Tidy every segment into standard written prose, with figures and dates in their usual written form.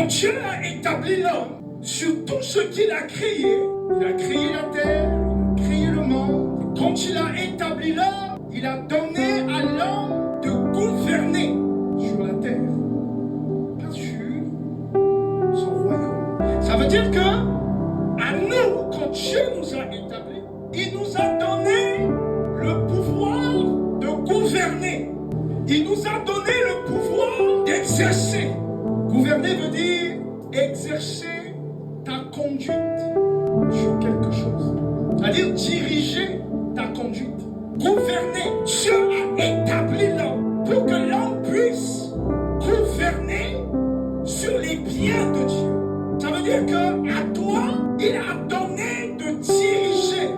Quand Dieu a établi l'homme sur tout ce qu'il a créé la terre, il a créé le monde. Quand il a établi l'homme, il a donné à l'homme de gouverner sur la terre, pas sur son royaume. Ça veut dire que, à nous, quand Dieu nous a établis, il nous a donné le pouvoir de gouverner. Il nous a donné le pouvoir d'exercer. Gouverner veut dire exercer ta conduite sur quelque chose. C'est-à-dire diriger ta conduite. Gouverner. Dieu a établi l'homme pour que l'homme puisse gouverner sur les biens de Dieu. Ça veut dire qu'à toi, il a donné de diriger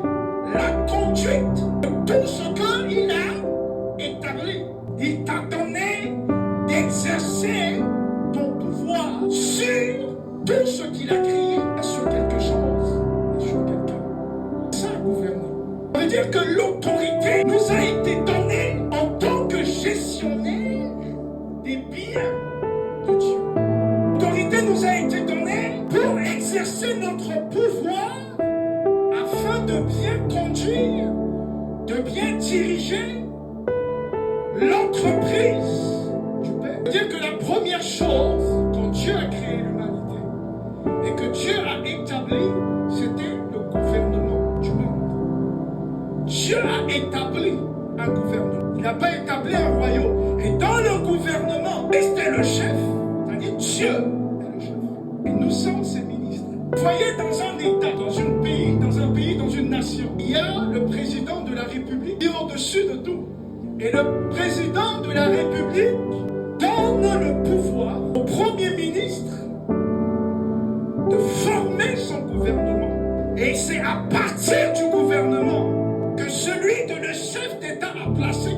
la conduite de tout ce qu'il a établi. Il t'a donné d'exercer ton pouvoir sur tout ce qu'il a créé, sur quelque chose et sur quelqu'un. Ça, gouverner. Ça veut dire que l'autorité nous a été donnée en tant que gestionnaire des biens de Dieu. L'autorité nous a été donnée pour exercer notre pouvoir afin de bien conduire, de bien diriger l'entreprise du Père. C'est-à-dire que la première chose, quand Dieu a créé l'humanité et que Dieu a établi, c'était le gouvernement du monde. Dieu a établi un gouvernement. Il n'a pas établi un royaume. Et dans le gouvernement, c'était le chef. C'est-à-dire Dieu est le chef. Et nous sommes ses ministres. Vous voyez, dans un État, dans un pays, dans une nation, il y a le président de la République qui est au-dessus de tout. Et le président de la République donne le pouvoir au Premier ministre de former son gouvernement. Et c'est à partir du gouvernement que celui de le chef d'État a placé